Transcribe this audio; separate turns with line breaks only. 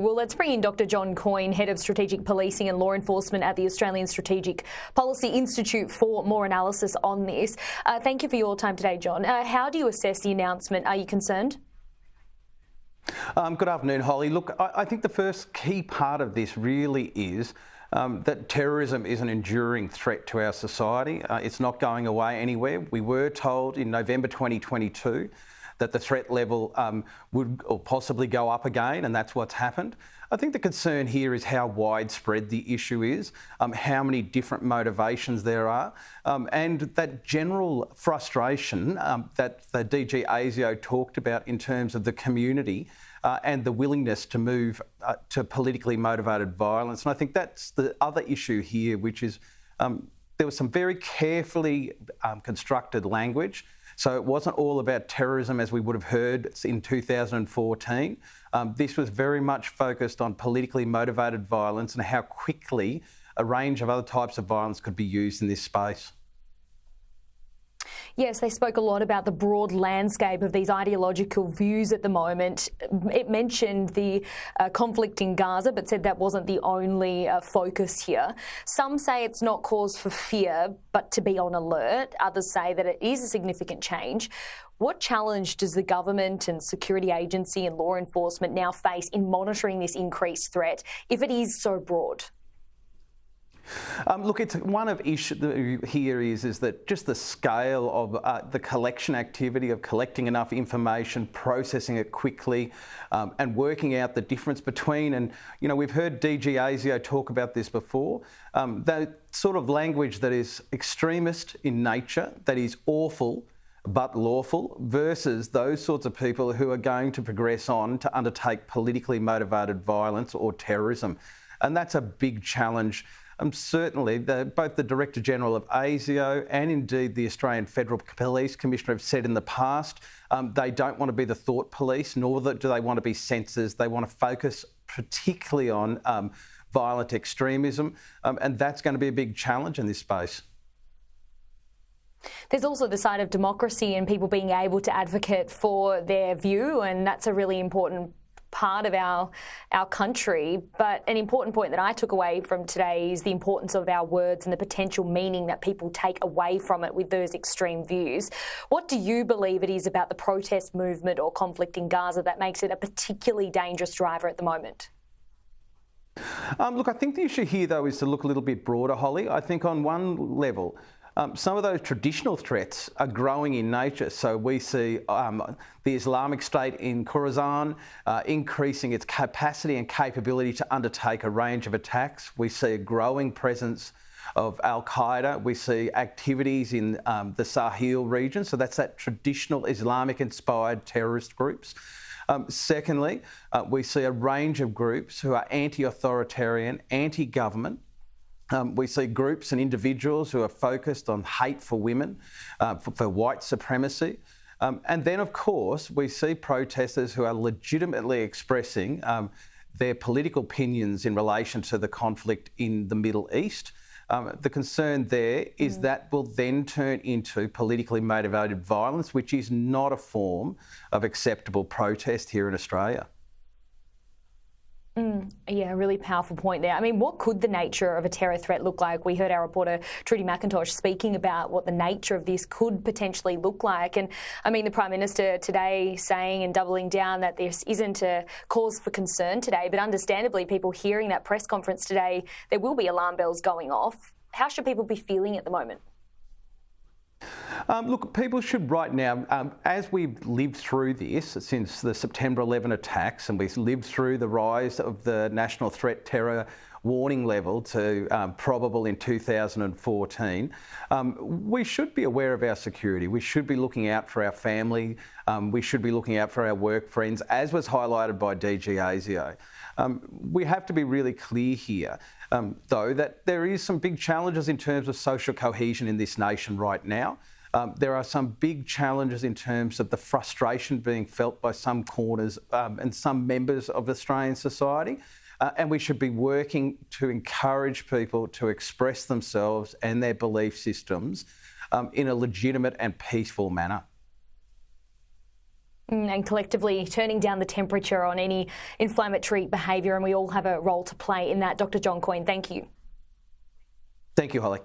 Well, let's bring in Dr. John Coyne, Head of Strategic Policing and Law Enforcement at the Australian Strategic Policy Institute, for more analysis on this. Thank you for your time today, John. How do you assess the announcement? Are you concerned?
Good afternoon, Holly. Look, I think the first key part of this really is that terrorism is an enduring threat to our society. It's not going away anywhere. We were told in November 2022 that the threat level would or possibly go up again, and that's what's happened. I think the concern here is how widespread the issue is, how many different motivations there are, and that general frustration that the DG ASIO talked about in terms of the community and the willingness to move to politically motivated violence. And I think that's the other issue here, which is there was some very carefully constructed language. So it wasn't all about terrorism as we would have heard in 2014. This was very much focused on politically motivated violence and how quickly a range of other types of violence could be used in this space.
Yes, they spoke a lot about the broad landscape of these ideological views at the moment. It mentioned the conflict in Gaza, but said that wasn't the only focus here. Some say it's not cause for fear, but to be on alert. Others say that it is a significant change. What challenge does the government and security agency and law enforcement now face in monitoring this increased threat, if it is so broad?
Look, it's one of issue here is that just the scale of the collection activity of collecting enough information, processing it quickly, and working out the difference between, and you know, we've heard DG ASIO talk about this before, that sort of language that is extremist in nature, that is awful but lawful, versus those sorts of people who are going to progress on to undertake politically motivated violence or terrorism. And that's a big challenge. Certainly, both the Director General of ASIO and indeed the Australian Federal Police Commissioner have said in the past they don't want to be the thought police, nor do they want to be censors. They want to focus particularly on violent extremism, and that's going to be a big challenge in this space.
There's also the side of democracy and people being able to advocate for their view, and that's a really important part of our country. But an important point that I took away from today is the importance of our words and the potential meaning that people take away from it with those extreme views. What do you believe it is about the protest movement or conflict in Gaza that makes it a particularly dangerous driver at the moment?
Look, I think the issue here, though, is to look a little bit broader, Holly. I think on one level, some of those traditional threats are growing in nature. So we see the Islamic State in Khorasan increasing its capacity and capability to undertake a range of attacks. We see a growing presence of Al-Qaeda. We see activities in the Sahel region. So that's that traditional Islamic-inspired terrorist groups. Secondly, we see a range of groups who are anti-authoritarian, anti-government. We see groups and individuals who are focused on hate for women, for white supremacy. And then, of course, we see protesters who are legitimately expressing their political opinions in relation to the conflict in the Middle East. The concern there is that will then turn into politically motivated violence, which is not a form of acceptable protest here in Australia.
Yeah, a really powerful point there. I mean, what could the nature of a terror threat look like? We heard our reporter Trudy McIntosh speaking about what the nature of this could potentially look like. And I mean, the Prime Minister today saying and doubling down that this isn't a cause for concern today, but understandably, people hearing that press conference today, there will be alarm bells going off. How should people be feeling at the moment?
Look, people should right now, as we've lived through this since the September 11 attacks, and we've lived through the rise of the national threat terror warning level to probable in 2014, we should be aware of our security. We should be looking out for our family. We should be looking out for our work friends, as was highlighted by DG ASIO. We have to be really clear here, though, that there is some big challenges in terms of social cohesion in this nation right now. There are some big challenges in terms of the frustration being felt by some corners and some members of Australian society. And we should be working to encourage people to express themselves and their belief systems in a legitimate and peaceful manner.
And collectively turning down the temperature on any inflammatory behaviour, and we all have a role to play in that. Dr. John Coyne, thank you.
Thank you, Holly.